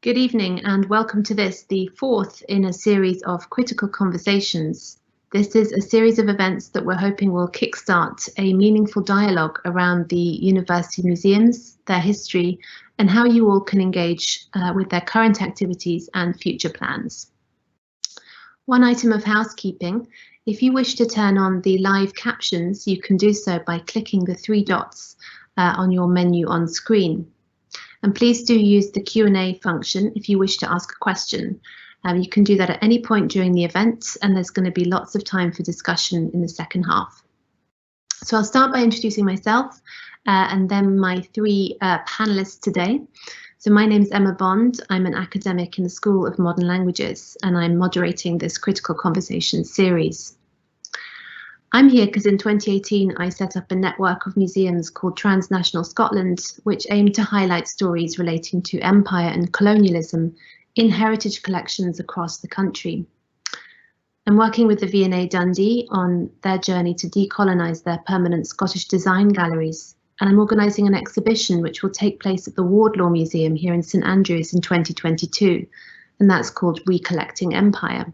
Good evening and welcome to this, the fourth in a series of critical conversations. This is a series of events that we're hoping will kickstart a meaningful dialogue around the university museums, their history, and how you all can engage with their current activities and future plans. One item of housekeeping: if you wish to turn on the live captions, you can do so by clicking the three dots on your menu on screen. And please do use the Q&A function if you wish to ask a question. You can do that at any point during the event, and there's going to be lots of time for discussion in the second half. So I'll start by introducing myself and then my three panelists today. So my name is Emma Bond. I'm an academic in the School of Modern Languages, and I'm moderating this critical conversation series. I'm here because in 2018 I set up a network of museums called Transnational Scotland, which aimed to highlight stories relating to empire and colonialism in heritage collections across the country. I'm working with the V&A Dundee on their journey to decolonise their permanent Scottish design galleries, and I'm organising an exhibition which will take place at the Wardlaw Museum here in St Andrews in 2022, and that's called Recollecting Empire.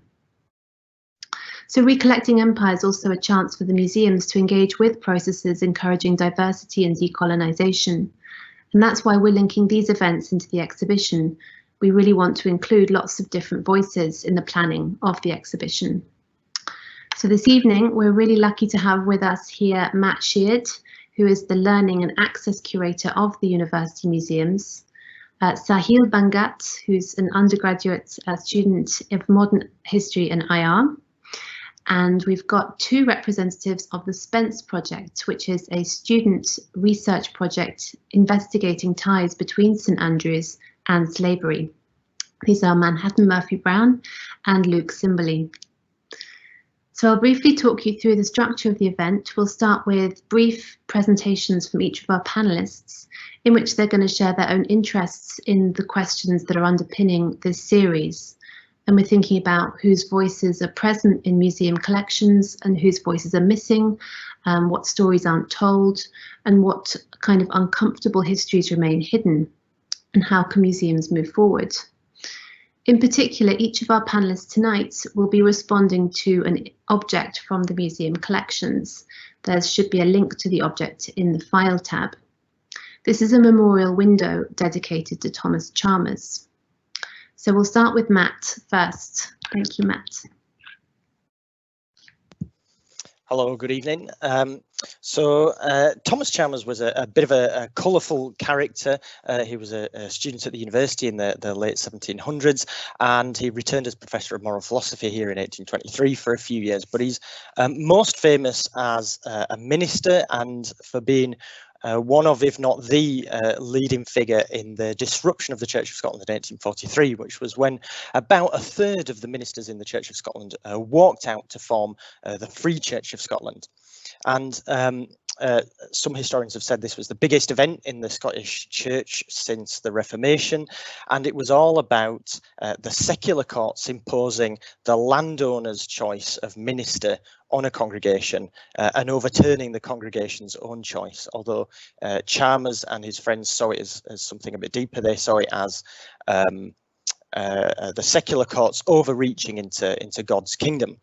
So Recollecting Empire is also a chance for the museums to engage with processes encouraging diversity and decolonisation. And that's why we're linking these events into the exhibition. We really want to include lots of different voices in the planning of the exhibition. So this evening, we're really lucky to have with us here Matt Sheard, who is the Learning and Access Curator of the University Museums, Sahil Bhagat, who's an undergraduate student of Modern History and IR, and we've got two representatives of the SPENCE project, which is a student research project investigating ties between St Andrews and slavery. These are Manhattan Murphy-Brown and Luke Simboli. So I'll briefly talk you through the structure of the event. We'll start with brief presentations from each of our panelists, in which they're going to share their own interests in the questions that are underpinning this series. And we're thinking about whose voices are present in museum collections and whose voices are missing, what stories aren't told, and what kind of uncomfortable histories remain hidden, and how can museums move forward. In particular, each of our panelists tonight will be responding to an object from the museum collections. There should be a link to the object in the File tab. This is a memorial window dedicated to Thomas Chalmers. So we'll start with Matt first. Thank you, Matt. Hello, good evening. Thomas Chalmers was a bit of a colourful character. He was a student at the university in the late 1700s, and he returned as Professor of Moral Philosophy here in 1823 for a few years. But he's most famous as a minister and for being one of, if not the leading figure in the disruption of the Church of Scotland in 1843, which was when about a third of the ministers in the Church of Scotland walked out to form the Free Church of Scotland. And some historians have said this was the biggest event in the Scottish Church since the Reformation, and it was all about the secular courts imposing the landowner's choice of minister on a congregation and overturning the congregation's own choice. Although Chalmers and his friends saw it as something a bit deeper, they saw it as the secular courts overreaching into God's kingdom.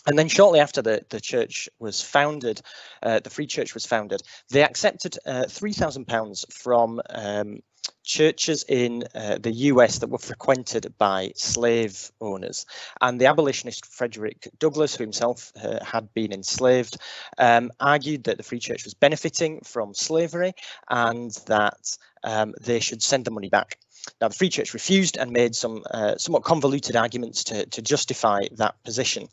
And then shortly after the church was founded, the Free Church was founded, they accepted £3,000 from churches in the US that were frequented by slave owners. And the abolitionist Frederick Douglass, who himself had been enslaved, argued that the Free Church was benefiting from slavery and that they should send the money back. Now, the Free Church refused and made some somewhat convoluted arguments to justify that position.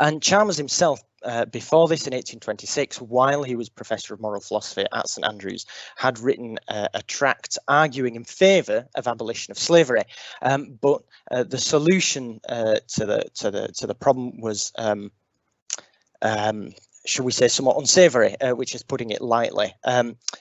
And Chalmers himself, before this in 1826, while he was Professor of Moral Philosophy at St Andrews, had written a tract arguing in favour of abolition of slavery. But the solution to the problem was, shall we say, somewhat unsavoury, which is putting it lightly.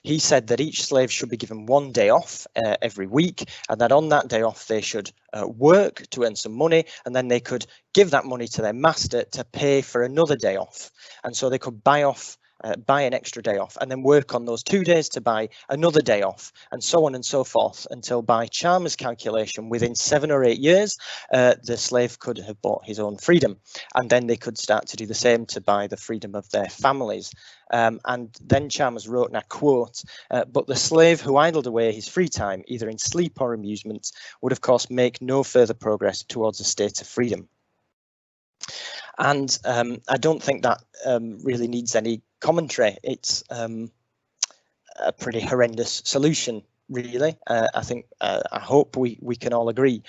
He said that each slave should be given one day off every week, and that on that day off they should work to earn some money, and then they could give that money to their master to pay for another day off. And so they could buy off buy an extra day off, and then work on those 2 days to buy another day off, and so on and so forth, until by Chalmers' calculation, within 7 or 8 years, the slave could have bought his own freedom, and then they could start to do the same to buy the freedom of their families. And then Chalmers wrote, and I quote, "But the slave who idled away his free time, either in sleep or amusement, would of course make no further progress towards a state of freedom." And I don't think that really needs any commentary. It's a pretty horrendous solution, really. I think I hope we can all agree.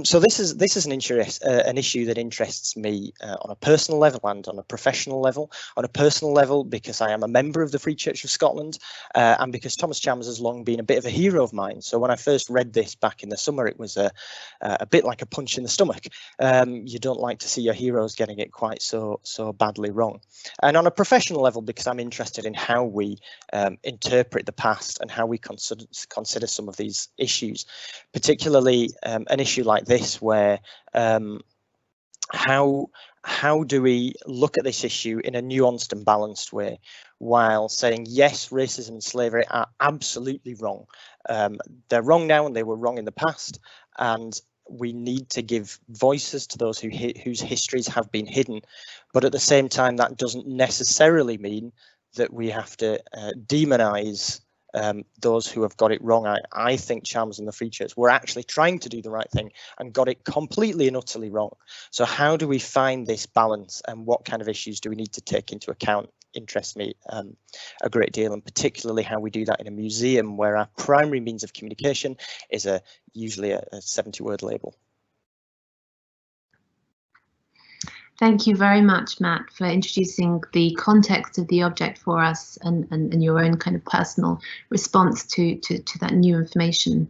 So this is an issue that interests me on a personal level and on a professional level. On a personal level, because I am a member of the Free Church of Scotland, and because Thomas Chalmers has long been a bit of a hero of mine. So when I first read this back in the summer, it was a bit like a punch in the stomach. You don't like to see your heroes getting it quite so badly wrong. And on a professional level, because I'm interested in how we interpret the past and how we consider some of these issues, particularly an issue like this, where how do we look at this issue in a nuanced and balanced way, while saying yes, racism and slavery are absolutely wrong. They're wrong now, and they were wrong in the past, and we need to give voices to those whose histories have been hidden. But at the same time, that doesn't necessarily mean that we have to demonize those who have got it wrong. I think Chalmers and the Free Church were actually trying to do the right thing and got it completely and utterly wrong. So how do we find this balance, and what kind of issues do we need to take into account? Interests me a great deal, and particularly how we do that in a museum where our primary means of communication is usually a 70-word label. Thank you very much, Matt, for introducing the context of the object for us, and your own kind of personal response to that new information.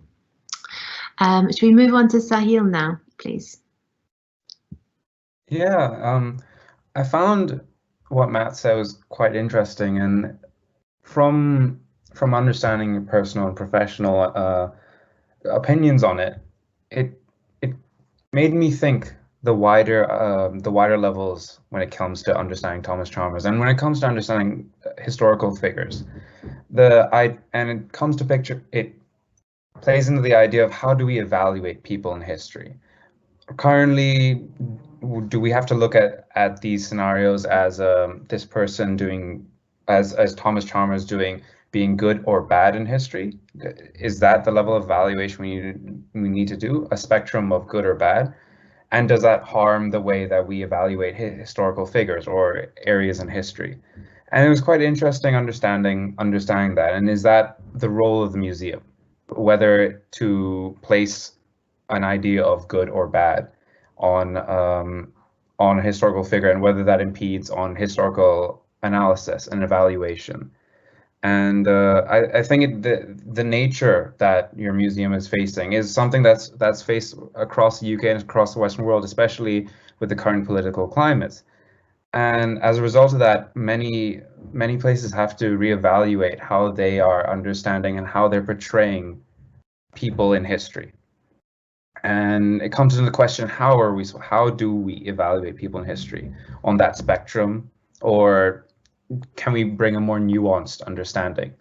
Should we move on to Sahil now, please? Yeah, I found what Matt said was quite interesting, and from understanding your personal and professional opinions on it, it made me think the wider levels when it comes to understanding Thomas Chalmers, and when it comes to understanding historical figures. And it comes to picture, it plays into the idea of how do we evaluate people in history. Currently, do we have to look at these scenarios as this person doing, as Thomas Chalmers doing, being good or bad in history? Is that the level of evaluation we need to do, a spectrum of good or bad? And does that harm the way that we evaluate historical figures or areas in history? And it was quite interesting understanding that. And is that the role of the museum, whether to place an idea of good or bad on a historical figure, and whether that impedes on historical analysis and evaluation? And I think the nature that your museum is facing is something that's faced across the UK and across the Western world, especially with the current political climate. And as a result of that, many places have to reevaluate how they are understanding and how they're portraying people in history. And it comes into the question, how do we evaluate people in history on that spectrum, or can we bring a more nuanced understanding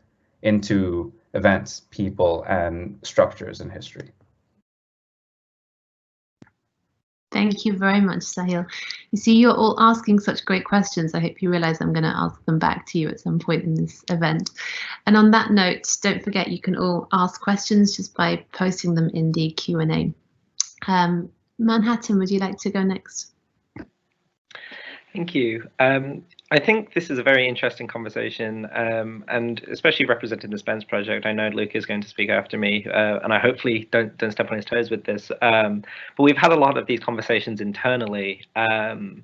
into events, people, and structures in history? Thank you very much, Sahil. You see, you're all asking such great questions. I hope you realize I'm going to ask them back to you at some point in this event. And on that note, don't forget you can all ask questions just by posting them in the Q&A. Manhattan, would you like to go next? Thank you. I think this is a very interesting conversation, and especially representing the SPENCE project. I know Luke is going to speak after me, and I hopefully don't step on his toes with this. But we've had a lot of these conversations internally, and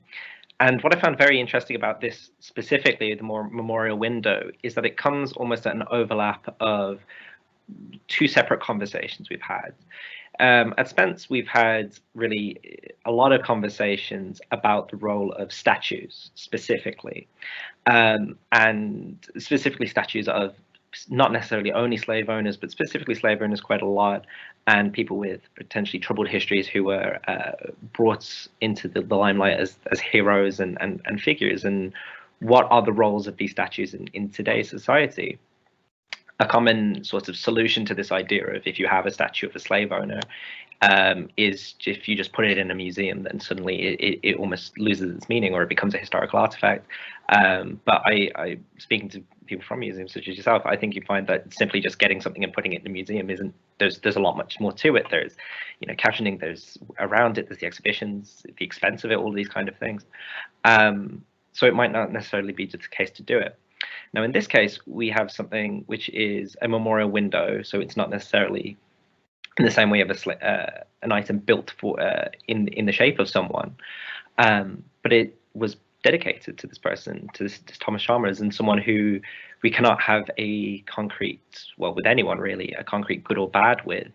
what I found very interesting about this specifically, the more memorial window, is that it comes almost at an overlap of two separate conversations we've had. At SPENCE, we've had really a lot of conversations about the role of statues specifically, and specifically statues of not necessarily only slave owners, but specifically slave owners quite a lot, and people with potentially troubled histories who were brought into the limelight as heroes and figures. And what are the roles of these statues in today's society? A common sort of solution to this idea of if you have a statue of a slave owner is if you just put it in a museum, then suddenly it almost loses its meaning, or it becomes a historical artifact. But I speaking to people from museums such as yourself, I think you find that simply just getting something and putting it in a museum isn't, there's a lot much more to it. There's, you know, captioning, there's around it, there's the exhibitions, the expense of it, all these kind of things. So it might not necessarily be just the case to do it. Now, in this case, we have something which is a memorial window, so it's not necessarily in the same way of an item built for in the shape of someone, but it was dedicated to this person, to this Thomas Chalmers, and someone who we cannot have a concrete, well, with anyone really, a concrete good or bad with,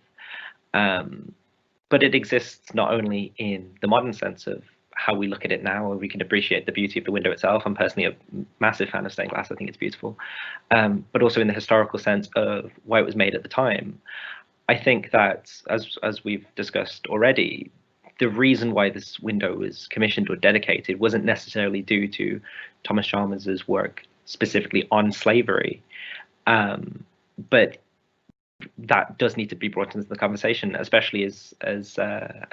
but it exists not only in the modern sense of how we look at it now, and we can appreciate the beauty of the window itself. I'm personally a massive fan of stained glass. I think it's beautiful, but also in the historical sense of why it was made at the time. I think that, as we've discussed already, the reason why this window was commissioned or dedicated wasn't necessarily due to Thomas Chalmers's work specifically on slavery, but that does need to be brought into the conversation, especially as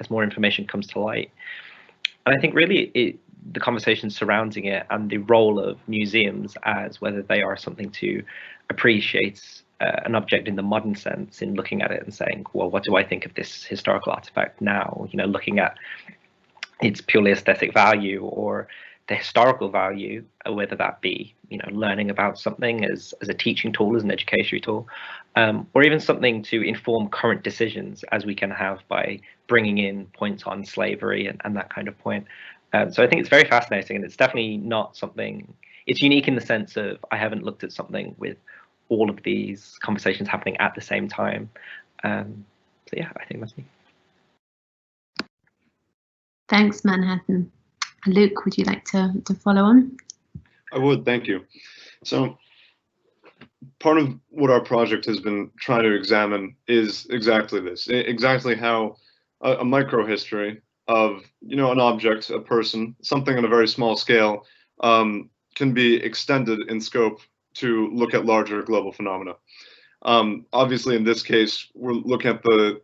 more information comes to light. And I think really the conversation surrounding it and the role of museums as whether they are something to appreciate an object in the modern sense, in looking at it and saying, well, what do I think of this historical artifact now? You know, looking at its purely aesthetic value or the historical value, whether that be, you know, learning about something as a teaching tool, as an educational tool, or even something to inform current decisions, as we can have by bringing in points on slavery and that kind of point. So I think it's very fascinating, and it's definitely not something, it's unique in the sense of I haven't looked at something with all of these conversations happening at the same time. So yeah, I think that's me. Thanks, Manhattan. Luke, would you like to follow on? I would, thank you. So part of what our project has been trying to examine is exactly this, exactly how a microhistory of, you know, an object, a person, something on a very small scale can be extended in scope to look at larger global phenomena. Obviously, in this case, we're looking at the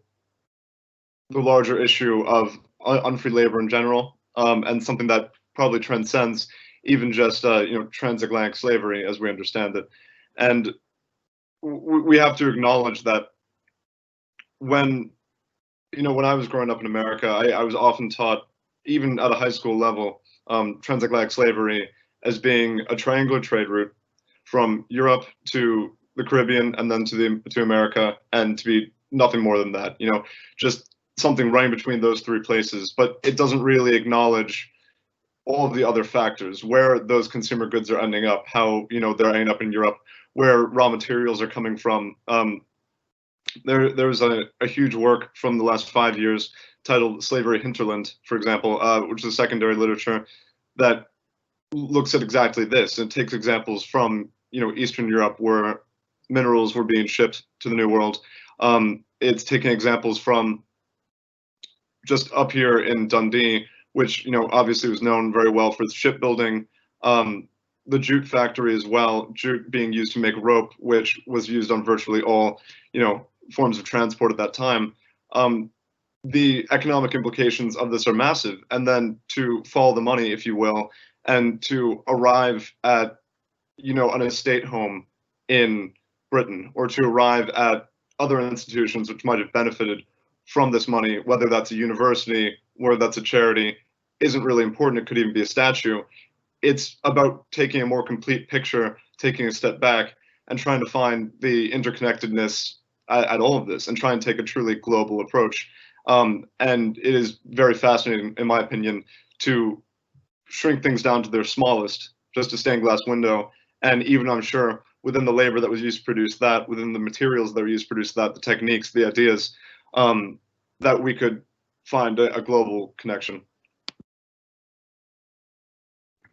larger issue of unfree labor in general, and something that probably transcends even just you know, transatlantic slavery as we understand it. And we have to acknowledge that when, you know, when I was growing up in America, I was often taught, even at a high school level, transatlantic slavery as being a triangular trade route from Europe to the Caribbean and then to America, and to be nothing more than that, you know, just something running between those three places. But it doesn't really acknowledge all of the other factors, where those consumer goods are ending up, how, you know, they're ending up in Europe, where raw materials are coming from. There's a huge work from the last 5 years titled Slavery Hinterland, for example, which is secondary literature that looks at exactly this. It takes examples from, you know, Eastern Europe, where minerals were being shipped to the New World. It's taking examples from just up here in Dundee, which, you know, obviously was known very well for shipbuilding. The jute factory as well, jute being used to make rope, which was used on virtually all, you know, forms of transport at that time. The economic implications of this are massive. And then to follow the money, if you will, and to arrive at, you know, an estate home in Britain, or to arrive at other institutions which might have benefited from this money, whether that's a university, whether that's a charity, isn't really important. It could even be a statue. It's about taking a more complete picture, taking a step back, and trying to find the interconnectedness at all of this, and try and take a truly global approach. And it is very fascinating, in my opinion, to shrink things down to their smallest, just a stained glass window. And even, I'm sure, within the labor that was used to produce that, within the materials that were used to produce that, the techniques, the ideas, that we could find a global connection.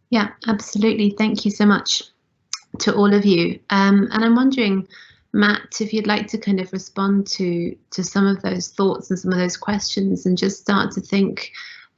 Yeah, absolutely. Thank you so much to all of you. And I'm wondering, Matt, if you'd like to kind of respond to some of those thoughts and some of those questions, and just start to think,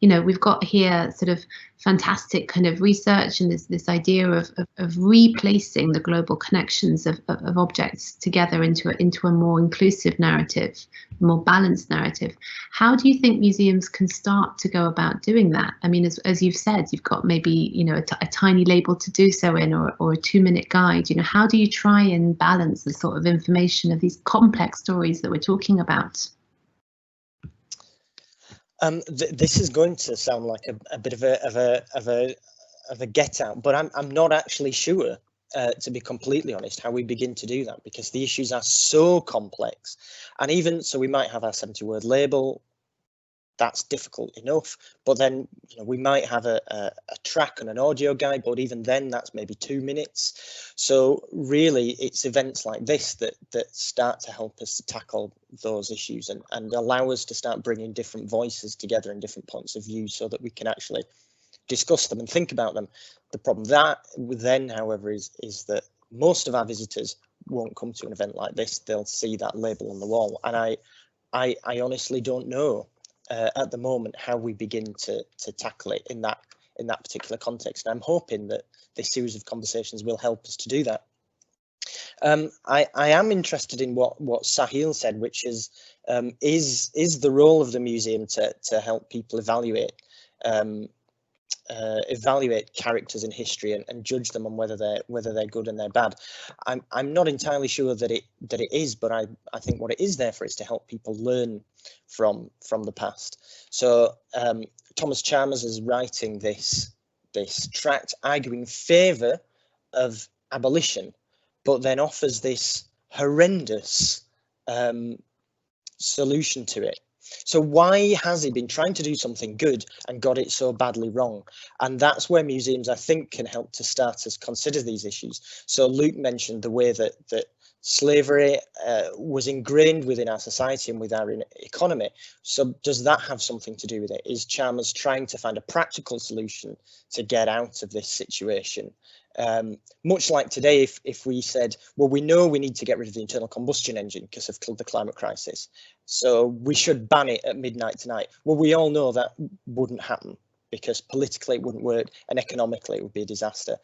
you know, we've got here sort of fantastic kind of research and this idea of replacing the global connections of objects together into a more inclusive narrative, a more balanced narrative. How do you think museums can start to go about doing that? I mean, as you've said, you've got maybe, you know, a tiny label to do so in, or a 2-minute guide. You know, how do you try and balance the sort of information of these complex stories that we're talking about? This is going to sound like a bit of a get out, but I'm not actually sure, to be completely honest, how we begin to do that, because the issues are so complex. And even so, we might have our 70-word label. That's difficult enough, but then, you know, we might have a track and an audio guide, but even then that's maybe 2 minutes. So really it's events like this that start to help us to tackle those issues and allow us to start bringing different voices together and different points of view so that we can actually discuss them and think about them. The problem that then, however, is that most of our visitors won't come to an event like this. They'll see that label on the wall, and I honestly don't know at the moment how we begin to tackle it in that particular context. And I'm hoping that this series of conversations will help us to do that. I am interested in what Sahil said, which is the role of the museum to help people evaluate characters in history and judge them on whether they're good and they're bad. I'm not entirely sure that it is, but I think what it is there for is to help people learn from the past. So Thomas Chalmers is writing this tract arguing in favour of abolition, but then offers this horrendous solution to it. So why has he been trying to do something good and got it so badly wrong? And that's where museums, I think, can help to start to consider these issues. So Luke mentioned the way that slavery was ingrained within our society and with our economy. So does that have something to do with it? Is Chalmers trying to find a practical solution to get out of this situation? Much like today, if we said, well, we know we need to get rid of the internal combustion engine because of the climate crisis, so we should ban it at midnight tonight. Well, we all know that wouldn't happen because politically it wouldn't work and economically it would be a disaster.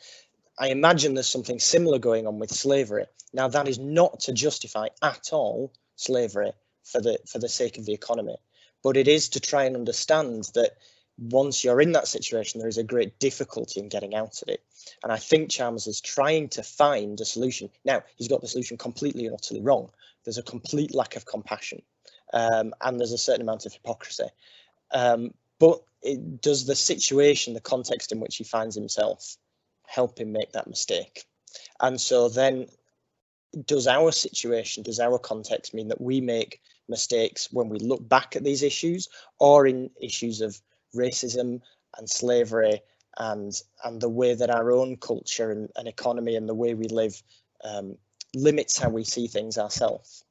I imagine there's something similar going on with slavery. Now, that is not to justify at all slavery for the sake of the economy, but it is to try and understand that once you're in that situation, there is a great difficulty in getting out of it. And I think Chalmers is trying to find a solution. Now, he's got the solution completely and utterly wrong. There's a complete lack of compassion, and there's a certain amount of hypocrisy. But does the situation, the context in which he finds himself, help him make that mistake? And so then, does our situation, does our context mean that we make mistakes when we look back at these issues, or in issues of racism and slavery and the way that our own culture and economy and the way we live limits how we see things ourselves?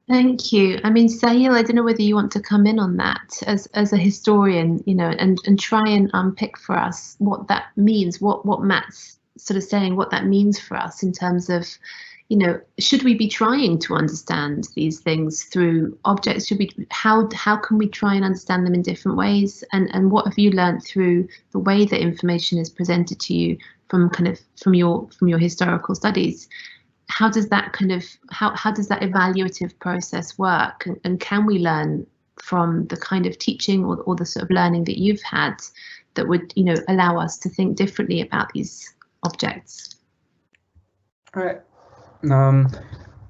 Thank you. I mean, Sahil, I don't know whether you want to come in on that as a historian, you know, and try and unpick for us what that means, what Matt's sort of saying, what that means for us in terms of, you know, should we be trying to understand these things through objects? Should we, how can we try and understand them in different ways? And what have you learned through the way that information is presented to you from your historical studies? How does that how does that evaluative process work? And can we learn from the kind of teaching or the sort of learning that you've had that would, you know, allow us to think differently about these objects? All right.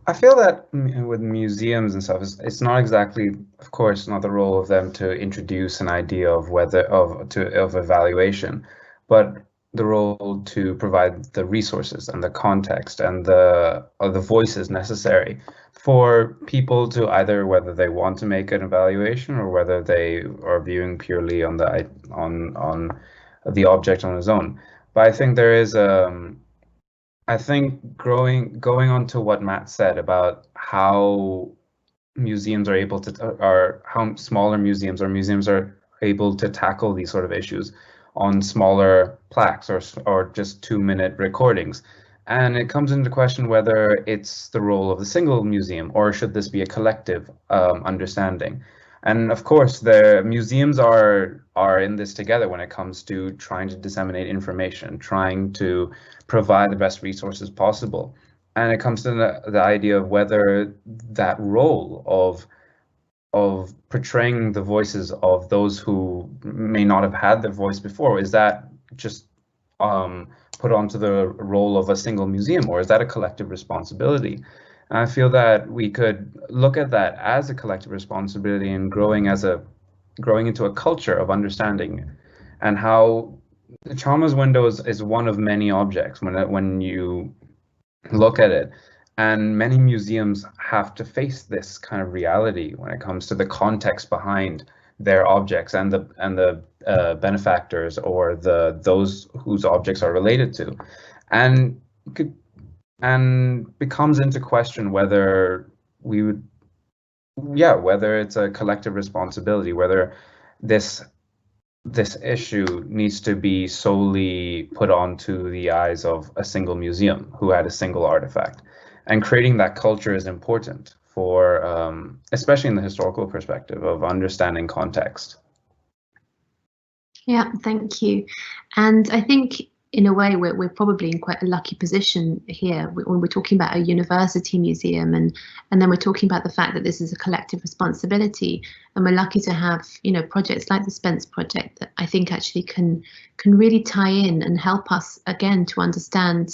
I feel that with museums and stuff, it's not exactly, of course, not the role of them to introduce an idea of evaluation, but the role to provide the resources and the context and the voices necessary for people to either whether they want to make an evaluation or whether they are viewing purely on the object on its own. But I think there is I think going on to what Matt said about how museums are able to, or how smaller museums or museums are able to tackle these sort of issues on smaller plaques or just 2-minute recordings. And it comes into question whether it's the role of the single museum or should this be a collective understanding. And of course, the museums are in this together when it comes to trying to disseminate information, trying to provide the best resources possible. And it comes to the idea of whether that role of portraying the voices of those who may not have had their voice before, is that just put onto the role of a single museum, or is that a collective responsibility? And I feel that we could look at that as a collective responsibility and growing into a culture of understanding, and how the Chalmers window is one of many objects when you look at it. And many museums have to face this kind of reality when it comes to the context behind their objects and the benefactors or those whose objects are related to, and becomes into question whether whether it's a collective responsibility, whether this issue needs to be solely put onto the eyes of a single museum who had a single artifact. And creating that culture is important for, especially in the historical perspective of understanding context. Yeah, thank you. And I think in a way we're probably in quite a lucky position here when we're talking about a university museum, and then we're talking about the fact that this is a collective responsibility, and we're lucky to have, you know, projects like the SPENCE project that I think actually can really tie in and help us again to understand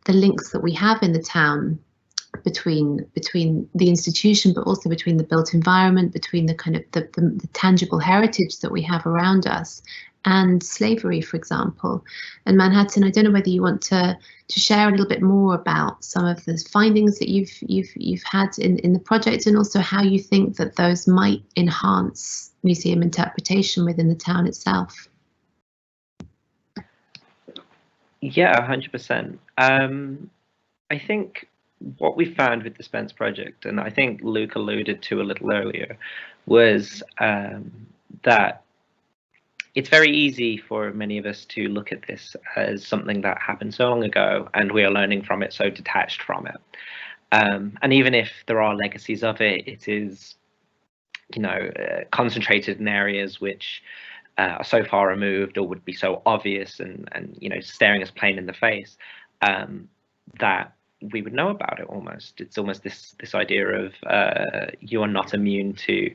the links that we have in the town between the institution, but also between the built environment, between the kind of the tangible heritage that we have around us, and slavery, for example. And Manhattan, I don't know whether you want to share a little bit more about some of the findings that you've had in the project, and also how you think that those might enhance museum interpretation within the town itself. Yeah, 100%. I think what we found with the SPENCE project, and I think Luke alluded to a little earlier, was that it's very easy for many of us to look at this as something that happened so long ago, and we are learning from it, so detached from it. And even if there are legacies of it, it is, you know, concentrated in areas which are so far removed or would be so obvious and you know, staring us plain in the face, that we would know about it almost. It's almost this idea of you are not immune to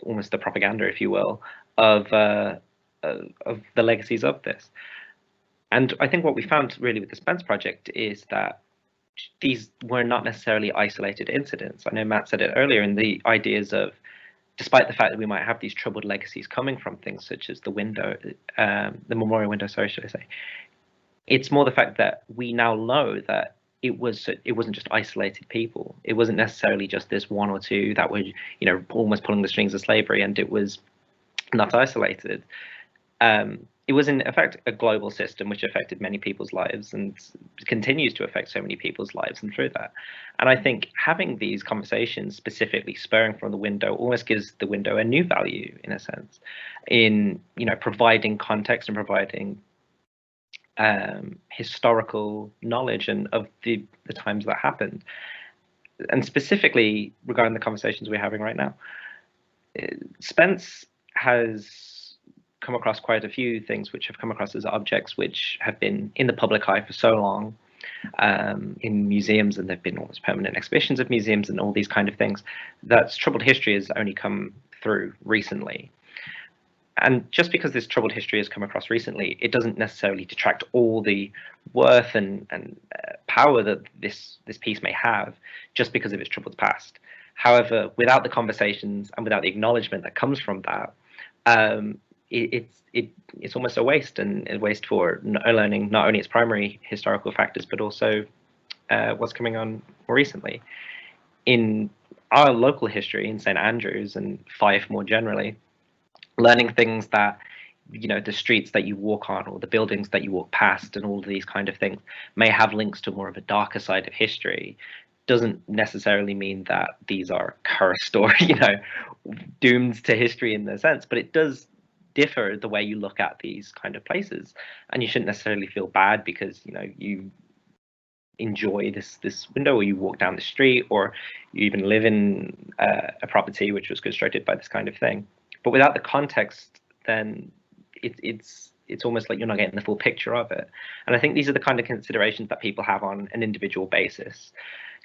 almost the propaganda, if you will, of the legacies of this. And I think what we found really with the SPENCE project is that these were not necessarily isolated incidents. I know Matt said it earlier in the ideas of, despite the fact that we might have these troubled legacies coming from things such as the window, the memorial window, sorry, should I say, it's more the fact that we now know that it wasn't just isolated people. It wasn't necessarily just this one or two that were, you know, almost pulling the strings of slavery, and it was not isolated. It was in effect a global system which affected many people's lives and continues to affect so many people's lives, and through that. And I think having these conversations, specifically spurring from the window, almost gives the window a new value, in a sense, in, you know, providing context and providing historical knowledge and of the times that happened. And specifically regarding the conversations we're having right now, SPENCE has come across quite a few things which have come across as objects which have been in the public eye for so long, in museums, and there've been almost permanent exhibitions of museums and all these kind of things. That's troubled history has only come through recently. And just because this troubled history has come across recently, it doesn't necessarily detract all the worth and power that this piece may have just because of its troubled past. However, without the conversations and without the acknowledgement that comes from that, it's almost a waste, and a waste for learning not only its primary historical factors, but also what's coming on more recently. In our local history in St. Andrews and Fife more generally, learning things that, you know, the streets that you walk on or the buildings that you walk past and all of these kind of things may have links to more of a darker side of history doesn't necessarily mean that these are cursed or, you know, doomed to history in the sense, but it does differ the way you look at these kind of places. And you shouldn't necessarily feel bad because, you know, enjoy this window, or you walk down the street, or you even live in a property which was constructed by this kind of thing. But without the context, then it's almost like you're not getting the full picture of it. And I think these are the kind of considerations that people have on an individual basis.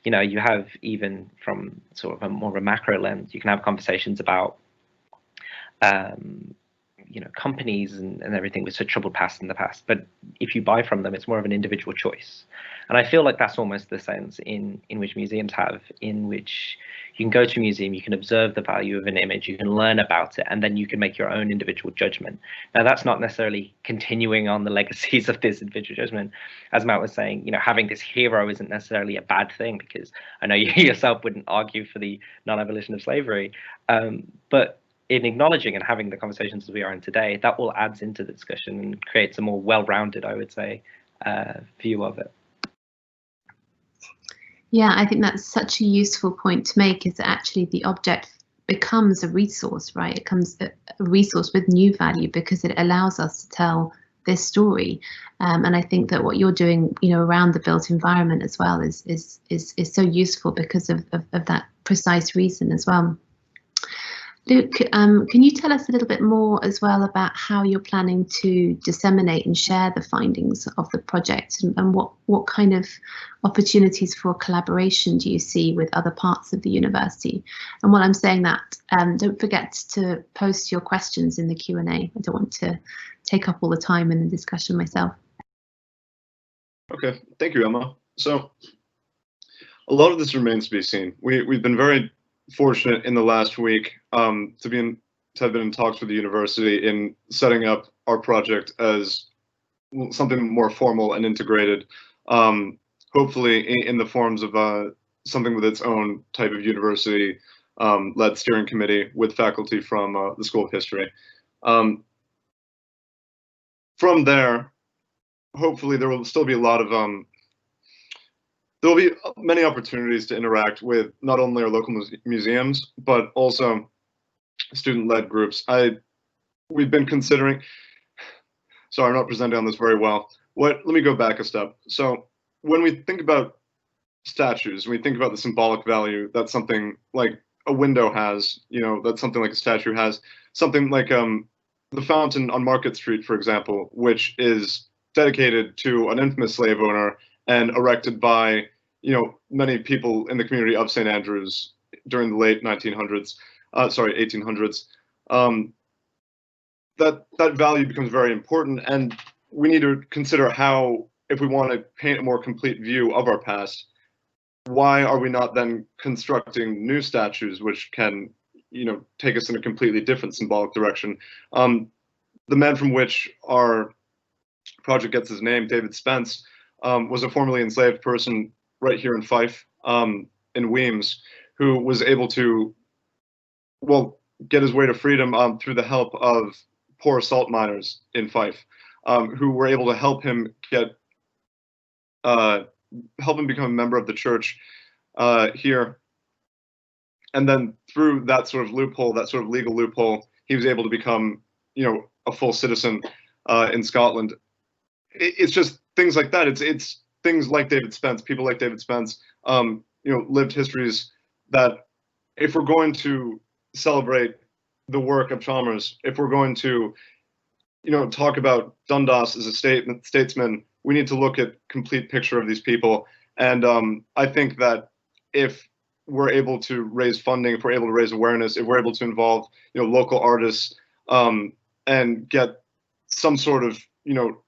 You know, you have, even from sort of a more of a macro lens, you can have conversations about you know, companies and everything with such troubled past in the past, but if you buy from them, it's more of an individual choice. And I feel like that's almost the sense in which museums have, in which you can go to a museum, you can observe the value of an image, you can learn about it, and then you can make your own individual judgment. Now, that's not necessarily continuing on the legacies of this individual judgment. As Matt was saying, you know, having this hero isn't necessarily a bad thing, because I know you yourself wouldn't argue for the non-abolition of slavery, but in acknowledging and having the conversations as we are in today, that all adds into the discussion and creates a more well-rounded, I would say, view of it. Yeah, I think that's such a useful point to make, is that actually the object becomes a resource, right? It becomes a resource with new value because it allows us to tell this story. And I think that what you're doing, you know, around the built environment as well is so useful because of that precise reason as well. Luke, can you tell us a little bit more as well about how you're planning to disseminate and share the findings of the project, and what kind of opportunities for collaboration do you see with other parts of the university? And while I'm saying that, don't forget to post your questions in the Q&A. I don't want to take up all the time in the discussion myself. Okay, thank you, Emma. So a lot of this remains to be seen. We've been very fortunate in the last week to have been in talks with the university in setting up our project as something more formal and integrated, hopefully in the forms of something with its own type of university led steering committee with faculty from the School of History. From there, hopefully there will still be a lot of there will be many opportunities to interact with not only our local museums, but also student-led groups. We've been considering, sorry, I'm not presenting on this very well. Let me go back a step. So when we think about statues, when we think about the symbolic value that something like a window has, you know, that something like a statue has, something like the fountain on Market Street, for example, which is dedicated to an infamous slave owner and erected by, you know, many people in the community of St. Andrews during the late 1800s. That value becomes very important, and we need to consider how, if we want to paint a more complete view of our past, why are we not then constructing new statues which can, you know, take us in a completely different symbolic direction? The man from which our project gets his name, David Spence, was a formerly enslaved person right here in Fife, in Weems, who was able to, well, get his way to freedom through the help of poor salt miners in Fife, who were able to help him become a member of the church here. And then through that sort of loophole, that sort of legal loophole, he was able to become, you know, a full citizen in Scotland. It's just things like that. It's things like David Spence, people like David Spence, you know, lived histories that, if we're going to celebrate the work of Chalmers, if we're going to, you know, talk about Dundas as a statesman, we need to look at complete picture of these people. And I think that if we're able to raise funding, if we're able to raise awareness, if we're able to involve, you know, local artists and get some sort of, you know,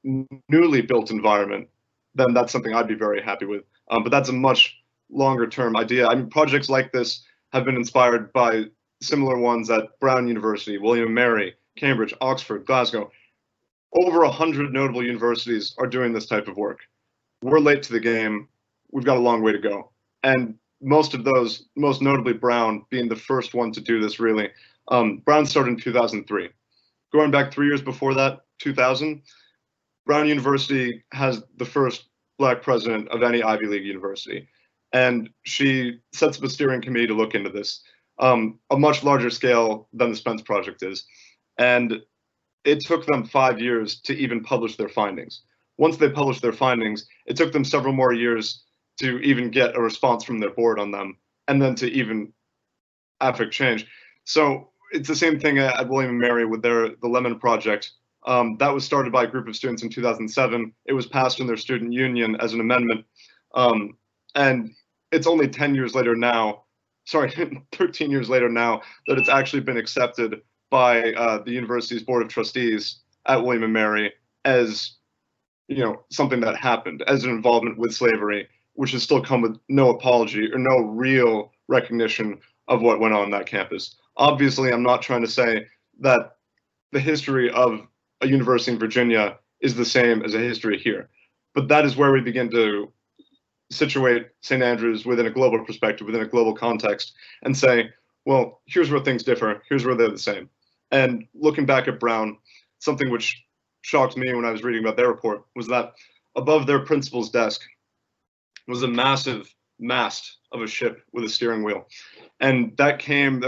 newly built environment, then that's something I'd be very happy with. But that's a much longer term idea. I mean, projects like this have been inspired by similar ones at Brown University, William & Mary, Cambridge, Oxford, Glasgow. Over 100 notable universities are doing this type of work. We're late to the game. We've got a long way to go. And most of those, most notably Brown being the first one to do this, really. Brown started in 2003. Going back 3 years before that, 2000, Brown University has the first Black president of any Ivy League university. And she sets up a steering committee to look into this, a much larger scale than the Spence project is. And it took them 5 years to even publish their findings. Once they published their findings, it took them several more years to even get a response from their board on them, and then to even affect change. So it's the same thing at William & Mary with the Lemon Project. That was started by a group of students in 2007. It was passed in their student union as an amendment. And it's only 10 years later now, sorry, 13 years later now, that it's actually been accepted by the university's Board of Trustees at William & Mary as, something that happened, as an involvement with slavery, which has still come with no apology or no real recognition of what went on that campus. Obviously, I'm not trying to say that the history of a university in Virginia is the same as a history here, but that is where we begin to situate St. Andrews within a global perspective, within a global context, and say, well, here's where things differ, here's where they're the same. And looking back at Brown, something which shocked me when I was reading about their report was that above their principal's desk was a massive mast of a ship with a steering wheel. And that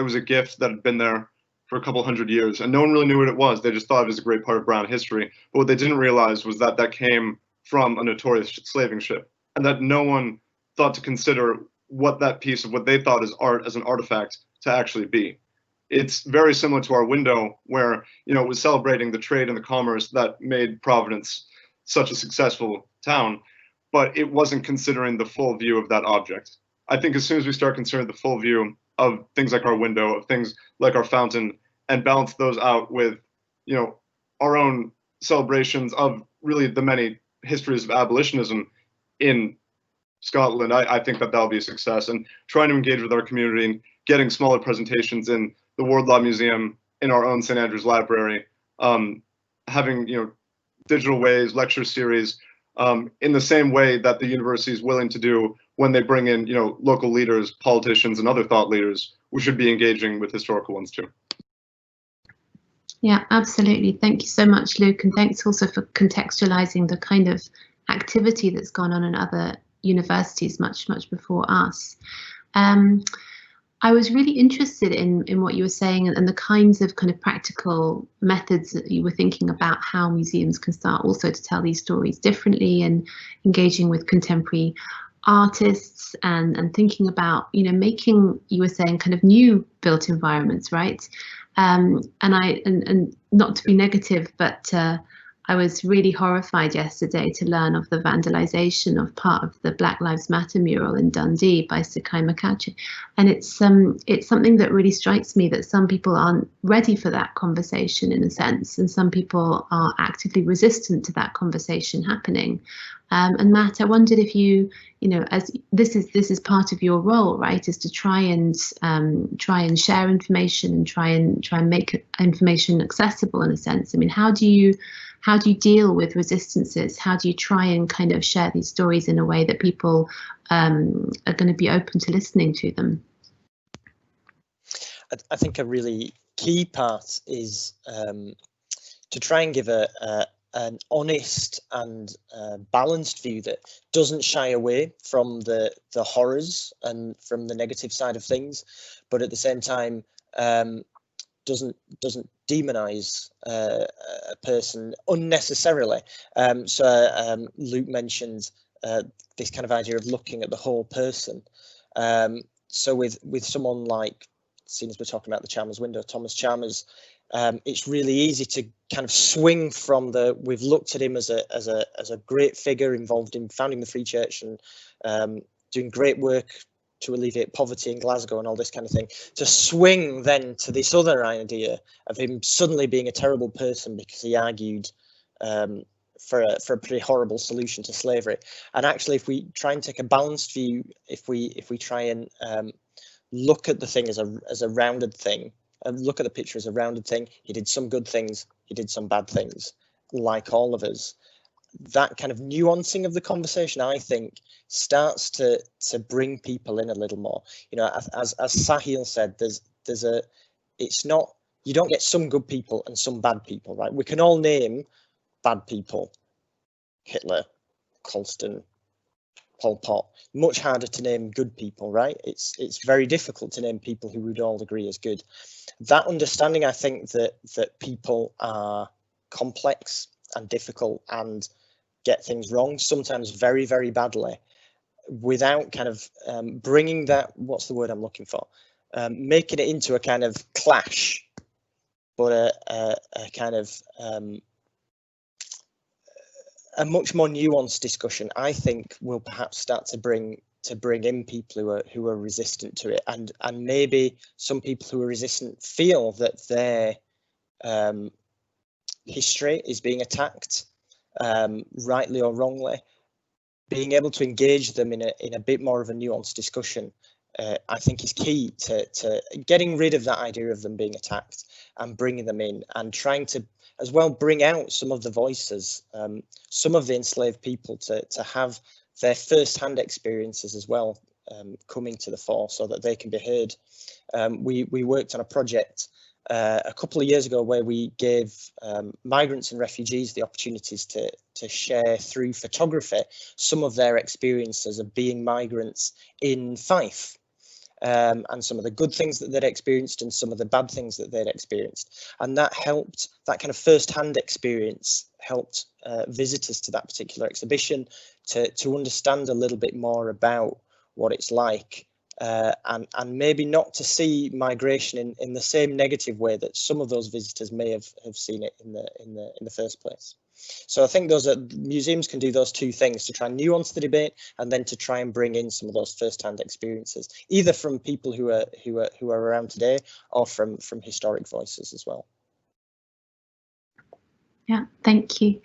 was a gift that had been there for a couple hundred years, and no one really knew what it was. They just thought it was a great part of Brown history. But what they didn't realize was that that came from a notorious slaving ship, and that no one thought to consider what that piece of what they thought is art as an artifact to actually be. It's very similar to our window, where it was celebrating the trade and the commerce that made Providence such a successful town, but it wasn't considering the full view of that object. I think as soon as we start considering the full view of things like our window, of things like our fountain, and balance those out with, our own celebrations of really the many histories of abolitionism in Scotland, I think that that'll be a success. And trying to engage with our community and getting smaller presentations in the Wardlaw Museum, in our own St. Andrews Library, having, digital ways, lecture series, in the same way that the university is willing to do when they bring in, local leaders, politicians, and other thought leaders. We should be engaging with historical ones too. Yeah, absolutely. Thank you so much, Luke, and thanks also for contextualizing the kind of activity that's gone on in other universities much before us. I was really interested in what you were saying and the kinds of kind of practical methods that you were thinking about, how museums can start also to tell these stories differently, and engaging with contemporary artists and thinking about, making, you were saying, kind of new built environments, right? And not to be negative, but I was really horrified yesterday to learn of the vandalization of part of the Black Lives Matter mural in Dundee by Sakai Makachi. And it's something that really strikes me, that some people aren't ready for that conversation in a sense, and some people are actively resistant to that conversation happening. And Matt, I wondered if you, as this is part of your role, right, is to try and share information and try and make information accessible in a sense. I mean, how do you deal with resistances? How do you try and kind of share these stories in a way that people are going to be open to listening to them? I think a really key part is to try and give an honest and balanced view that doesn't shy away from the horrors and from the negative side of things, but at the same time doesn't demonize a person unnecessarily. So Luke mentioned this kind of idea of looking at the whole person. So with someone like, seeing as we're talking about the Chalmers window, Thomas Chalmers, it's really easy to kind of swing from we've looked at him as a great figure involved in founding the Free Church and doing great work to alleviate poverty in Glasgow and all this kind of thing, to swing then to this other idea of him suddenly being a terrible person because he argued for a pretty horrible solution to slavery. And actually, if we try and take a balanced view, if we try and look at the thing as a rounded thing, and look at the picture as a rounded thing, he did some good things, he did some bad things, like all of us. That kind of nuancing of the conversation, I think, starts to bring people in a little more. As Sahil said, it's not, you don't get some good people and some bad people, right? We can all name bad people: Hitler, Colston, Pol Pot. Much harder to name good people, right? It's very difficult to name people who we'd all agree is good. That understanding, I think, that people are complex and difficult and get things wrong, sometimes very, very badly. without kind of bringing that, what's the word I'm looking for, making it into a kind of clash, but a kind of a much more nuanced discussion, I think, will perhaps start to bring in people who are resistant to it, and maybe some people who are resistant feel that their history is being attacked, rightly or wrongly. Being able to engage them in a bit more of a nuanced discussion, I think, is key to getting rid of that idea of them being attacked and bringing them in, and trying to as well bring out some of the voices, some of the enslaved people to have their first-hand experiences as well coming to the fore, so that they can be heard. We worked on a project a couple of years ago where we gave migrants and refugees the opportunities to share through photography some of their experiences of being migrants in Fife, and some of the good things that they'd experienced and some of the bad things that they'd experienced. And that helped, that kind of first-hand experience helped visitors to that particular exhibition to understand a little bit more about what it's like. And maybe not to see migration in the same negative way that some of those visitors may have seen it in the first place. So I think museums can do those two things, to try and nuance the debate, and then to try and bring in some of those first-hand experiences, either from people who are around today, or from historic voices as well. Yeah, thank you.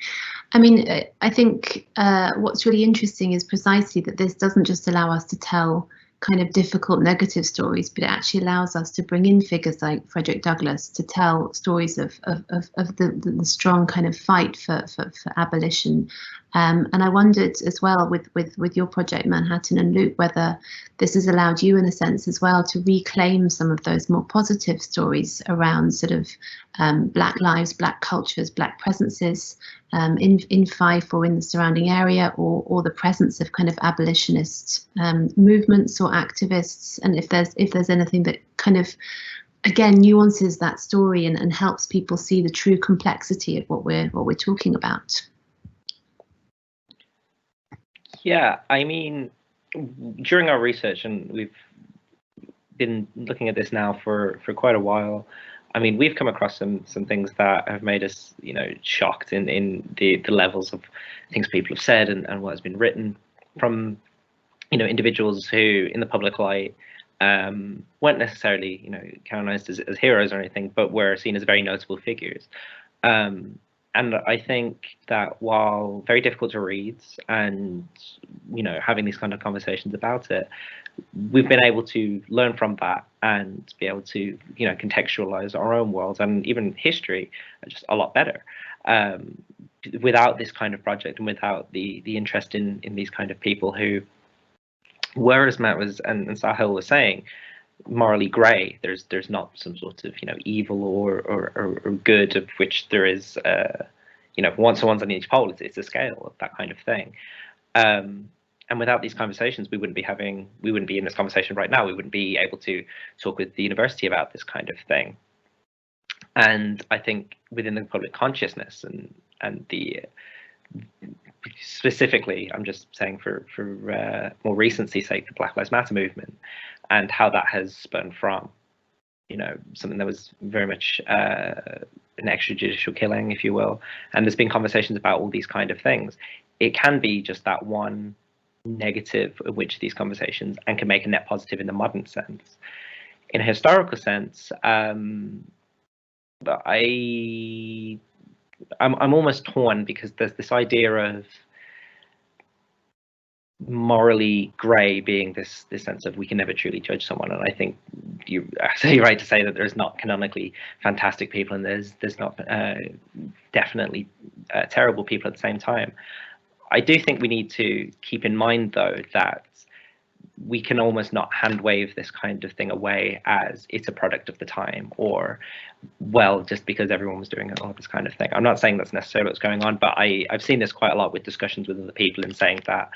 I mean, I think what's really interesting is precisely that this doesn't just allow us to tell kind of difficult negative stories, but it actually allows us to bring in figures like Frederick Douglass to tell stories of the strong kind of fight for abolition. And I wondered as well with your project Manhattan and Luke, whether this has allowed you in a sense as well to reclaim some of those more positive stories around sort of Black lives, Black cultures, Black presences in Fife or in the surrounding area, or the presence of kind of abolitionist movements or activists, and if there's anything that kind of again nuances that story and helps people see the true complexity of what we're talking about. Yeah, I mean, during our research, and we've been looking at this now for quite a while, I mean, we've come across some things that have made us, you know, shocked in the levels of things people have said and what has been written from, you know, individuals who in the public light weren't necessarily, you know, canonized as heroes or anything, but were seen as very notable figures. And I think that while very difficult to read, and, you know, having these kind of conversations about it, we've been able to learn from that and be able to, you know, contextualize our own world and even history just a lot better. Without this kind of project and without the interest in these kind of people who were, as Matt was and Sahil was saying, morally grey. There's not some sort of, you know, evil or good, of which there is, you know, once someone's on each pole, it's a scale of that kind of thing. And without these conversations, we wouldn't be in this conversation right now. We wouldn't be able to talk with the university about this kind of thing. And I think within the public consciousness and the specifically, I'm just saying for more recency's sake, the Black Lives Matter movement, and how that has spun from, you know, something that was very much an extrajudicial killing, if you will. And there's been conversations about all these kind of things. It can be just that one negative of which these conversations, and can make a net positive in the modern sense. In a historical sense, I'm almost torn, because there's this idea of morally grey being this sense of we can never truly judge someone, and I think you're right to say that there's not canonically fantastic people, and there's not definitely terrible people at the same time. I do think we need to keep in mind, though, that we can almost not hand wave this kind of thing away as it's a product of the time, or, well, just because everyone was doing it, all this kind of thing. I'm not saying that's necessarily what's going on, but I've seen this quite a lot with discussions with other people, in saying that,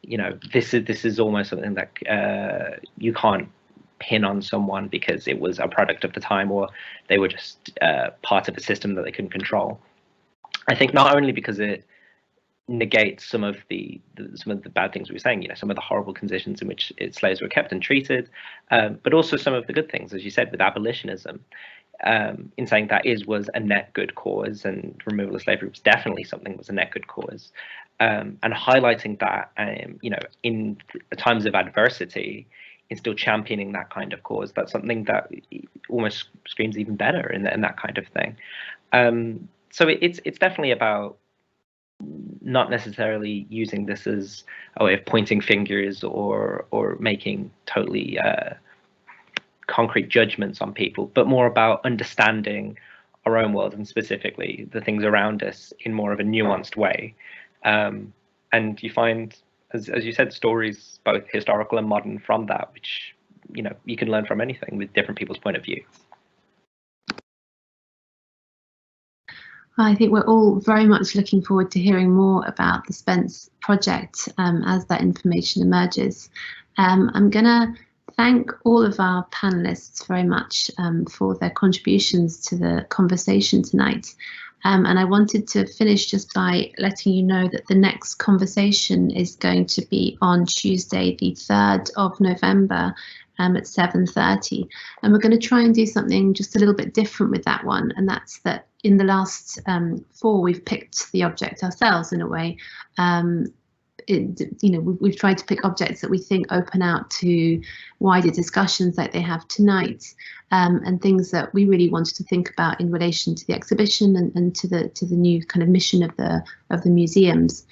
you know, this is almost something that you can't pin on someone because it was a product of the time, or they were just part of a system that they couldn't control. I think not only because it negate some of the bad things we were saying, some of the horrible conditions in which slaves were kept and treated, but also some of the good things, as you said, with abolitionism, in saying that was a net good cause, and removal of slavery was definitely something that was a net good cause, and highlighting that, in times of adversity, in still championing that kind of cause. That's something that almost screams even better in that kind of thing. So it's definitely about not necessarily using this as a way of pointing fingers or making totally concrete judgments on people, but more about understanding our own world, and specifically the things around us, in more of a nuanced way. And you find, as you said, stories both historical and modern from that, which you can learn from anything with different people's point of view. I think we're all very much looking forward to hearing more about the SPENCE project as that information emerges. I'm going to thank all of our panelists very much for their contributions to the conversation tonight. And I wanted to finish just by letting you know that the next conversation is going to be on Tuesday, the 3rd of November, at 7:30, and we're going to try and do something just a little bit different with that one, and that's that in the last 4 we've picked the object ourselves in a way. We've tried to pick objects that we think open out to wider discussions like they have tonight, and things that we really wanted to think about in relation to the exhibition and to the new kind of mission of the museums.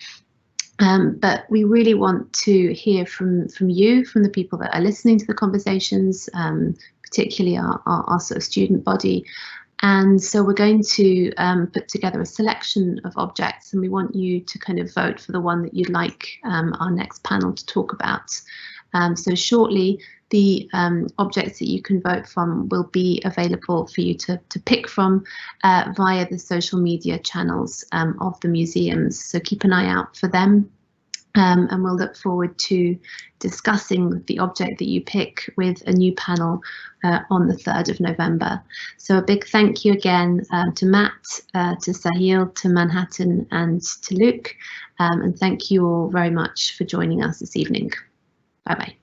But we really want to hear from you, from the people that are listening to the conversations, particularly our sort of student body. And so we're going to put together a selection of objects, and we want you to kind of vote for the one that you'd like our next panel to talk about. So shortly, the objects that you can vote from will be available for you to pick from via the social media channels of the museums. So keep an eye out for them. And we'll look forward to discussing the object that you pick with a new panel on the 3rd of November. So a big thank you again to Matt, to Sahil, to Manhattan, and to Luke. And thank you all very much for joining us this evening. Bye-bye.